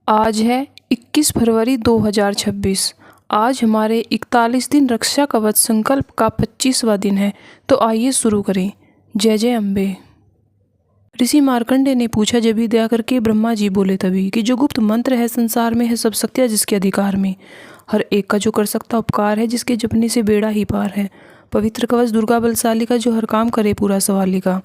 आज है 21 फरवरी 2026। आज हमारे 41 दिन रक्षा कवच संकल्प का 25वां दिन है। तो आइए शुरू करें। जय जय अम्बे। ऋषि मार्कंडे ने पूछा, जब भी दया करके ब्रह्मा जी बोले तभी, कि जो गुप्त मंत्र है संसार में है सब शक्तियाँ जिसके अधिकार में, हर एक का जो कर सकता उपकार है, जिसके जपने से बेड़ा ही पार है। पवित्र कवच दुर्गा बलशाली का, जो हर काम करे पूरा सवाली का।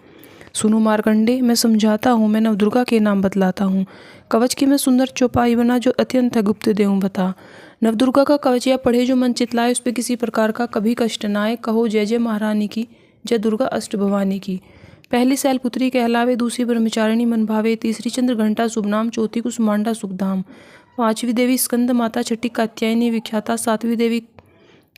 सुनो मार्कंडे, मैं समझाता हूँ, मैं नवदुर्गा के नाम बतलाता हूँ। कवच की मैं सुंदर चौपाई बना, जो अत्यंत है गुप्त देऊँ बता। नवदुर्गा का कवच या पढ़े जो मन चितलाए, उस पर किसी प्रकार का कभी कष्ट न आए। कहो जय जय महारानी की, जय दुर्गा अष्ट भवानी की। पहली शैलपुत्री कहलावे, दूसरी ब्रह्मचारिणी मन भावे, तीसरी चंद्र घंटा शुभ नाम, चौथी कुसुमांडा सुखधाम। पांचवी देवी स्कंद माता, छठी कात्यायनी विख्याता, सातवीं देवी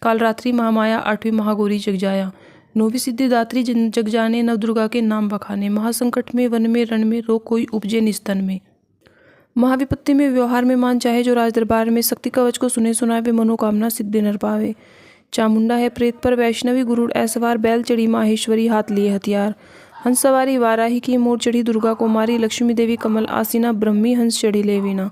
कालरात्रि महामाया, आठवीं महागौरी जगजाया, नौवीं सिद्धिदात्री जग जाने, नवदुर्गा के नाम बखाने। महासंकट में वन में रण में, रोग कोई उपजे निस्तन में। महाविपत्ति में व्यवहार में मान, चाहे जो राज दरबार में, शक्ति कवच को सुने सुनावे, मनोकामना सिद्धि नर पावे। चामुंडा है प्रेत पर वैष्णवी, गुरुड़ ऐसवार, बैल चढ़ी माहेश्वरी, हाथ लिए हथियार। हंस सवारी वाराही की, मोर चढ़ी दुर्गा कुमारी, लक्ष्मी देवी कमल आसीना, ब्रह्मी हंस चढ़ी लेवीना।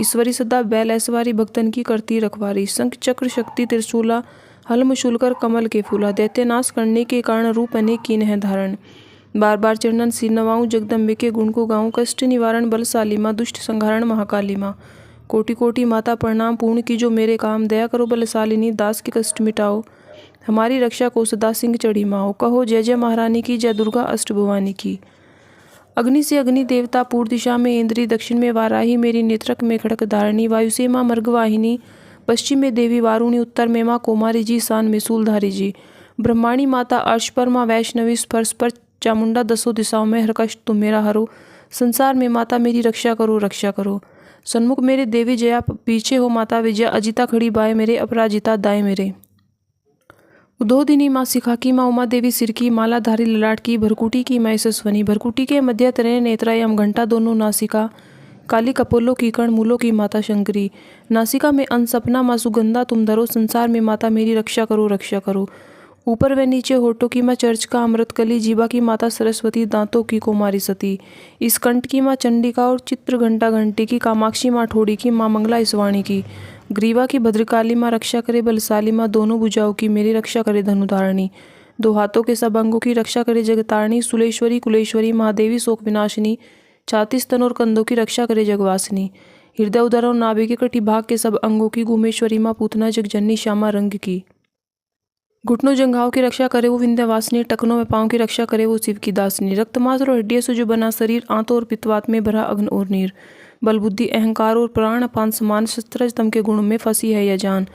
ईश्वरी सदा बैल ऐसवारी, भक्तन की करती रखवारी। शंख चक्र शक्ति त्रिशूला, हल शूलकर कमल के फूला, दैत्य नाश करने के कारण, रूप अनेक कीन है धारण। बार बार चरणन सिर नवाऊं, जगदम्बे के गुण को गाऊं, कष्ट निवारण बलशाली माँ, दुष्ट संहारण महाकाली माँ। कोटि कोटि माता प्रणाम, पूर्ण की जो मेरे काम, दया करो बलशालिनी, दास के कष्ट मिटाओ, हमारी रक्षा को सदा सिंह चढ़ी माओ। कहो जय जय महारानी की, जय दुर्गा अष्ट भवानी की। अग्नि से अग्नि देवता, पूर्व दिशा में इंद्री, दक्षिण में वाराही, मेरी नेत्रक में खड़क धारिणी। वायु से माँ मर्गवाहिनी, पश्चिम में देवी वारुणी, उत्तर में माँ कुमारी जी, सान में शूलधारी जी। ब्रह्माणी माता अर्श पर, माँ वैष्णवी स्पर्श पर, चामुंडा दसों दिशाओं में, हर कष्ट तुम मेरा हरो। संसार में माता मेरी रक्षा करो रक्षा करो। सन्मुख मेरे देवी जया, पीछे हो माता विजया, अजिता खड़ी बाएं मेरे, अपराजिता दाएं मेरे। उद्योदिनी माँ शिखा की, माँ उमा देवी सिर की, मालाधारी ललाट की, भरकुटी की माँ यशस्वनी, भरकुटी के मध्य तरे नेत्रा, यम घंटा दोनों नासिका, काली कपोलों की कर्ण, मूलों की माता शंकरी। नासिका में अन सपना माँ सुगंधा तुम धरो, संसार में माता मेरी रक्षा करो रक्षा करो। ऊपर व नीचे होठों की माँ चर्च का अमृत कली, जीवा की माता सरस्वती, दांतों की कुमारी सती। इस कंठ की माँ चंडिका, और चित्र घंटा घंटी की, कामाक्षी माँ ठोड़ी की, माँ मंगला इसवाणी की। ग्रीवा की भद्रकाली माँ रक्षा करे बलशाली माँ, दोनों भुजाओं की मेरी रक्षा करे धनुधारिणी। दो हाथों के सब अंगों की रक्षा करे जगतारिणी, सुलेश्वरी कुलेश्वरी महादेवी शोक विनाशिनी। छाती स्तन और कंधों की रक्षा करे जगवासिनी। हृदय उदर और नाभि के कटी भाग के सब अंगों की, गुमेश्वरी माँ पूतना जगजननी श्यामा रंग की। घुटनों जंघाओं की रक्षा करे वो विंध्यवासिनी, टखनों में पाँव की रक्षा करे वो शिव की दासिनी। रक्त मांस और हड्डियों से जो बना शरीर, आंतों और पित्तवात में भरा अग्न और नीर। बल बुद्धि अहंकार और प्राण अपान समान, शस्त्रज तम के गुण में फंसी है यह जान।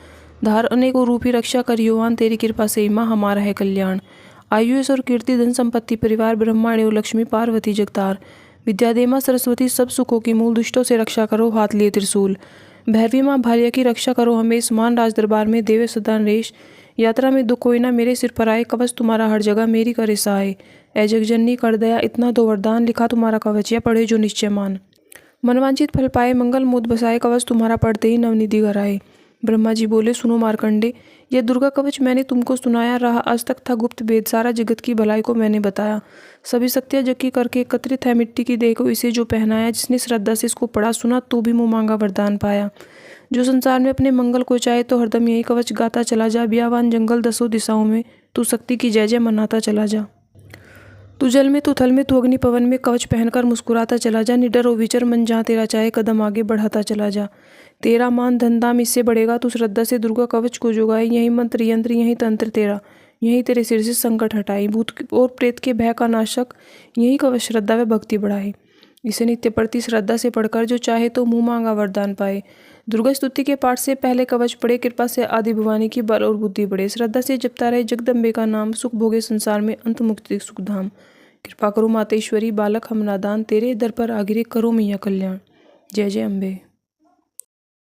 धार अनेकों रूपी रक्षा करियोवान, तेरी कृपा से माँ हमारा है कल्याण। आयुष और कीर्ति धन संपत्ति परिवार, ब्रह्मांड और लक्ष्मी पार्वती जगतार। विद्या दे माँ सरस्वती सब सुखों की मूल, दुष्टों से रक्षा करो हाथ लिए त्रिशूल। भैरवी माँ भार्या की रक्षा करो हमेश, मान राज दरबार में देवे सदा नरेश। यात्रा में दुख कोई ना मेरे सिर पर आए, कवच तुम्हारा हर जगह मेरी करे सहाय। ऐ जगजननी कर दया इतना दो वरदान, लिखा तुम्हारा कवच या पढ़े जो निश्चय मान। मनवांचित फल पाए मंगल मोद बसाए, कवच तुम्हारा पढ़ते ही नवनिधि घर आए। ब्रह्मा जी बोले, सुनो मार्कंडे, यह दुर्गा कवच मैंने तुमको सुनाया, रहा आज तक था गुप्त भेद, सारा जगत की भलाई को मैंने बताया। सभी शक्तियाँ जक्की करके एकत्रित है मिट्टी की देह को इसे जो पहनाया, जिसने श्रद्धा से इसको पढ़ा सुना तो भी मुँह मांगा वरदान पाया। जो संसार में अपने मंगल को चाहे, तो हरदम यही कवच गाता चला जा। बियावान जंगल दसों दिशाओं में, तू शक्ति की जय जय मनाता चला जा। तू जल में, तू थल में, तू अग्नि पवन में, कवच पहनकर मुस्कुराता चला जा। निडर और विचर मन जहाँ तेरा चाहे, कदम आगे बढ़ाता चला जा। तेरा मान धन धाम इससे बढ़ेगा, तू श्रद्धा से दुर्गा कवच को जुगाए। यही मंत्र यंत्र यही तंत्र तेरा, यही तेरे सिर से संकट हटाए। भूत और प्रेत के भय का नाशक, यही कवच श्रद्धा व भक्ति बढ़ाए। इसे नित्य प्रति श्रद्धा से पढ़कर जो चाहे तो मुँह मांगा वरदान पाए। दुर्गा स्तुति के पाठ से पहले कवच पढ़े, कृपा से आदि भवानी की बल और बुद्धि बढ़े। श्रद्धा से जपता रहे जगदम्बे का नाम, सुख भोगे संसार में अंत मुक्ति सुखधाम। कृपा करो मातेश्वरी, बालक हम नादान, तेरे दर पर आगिरे करो मैया कल्याण। जय जय अम्बे।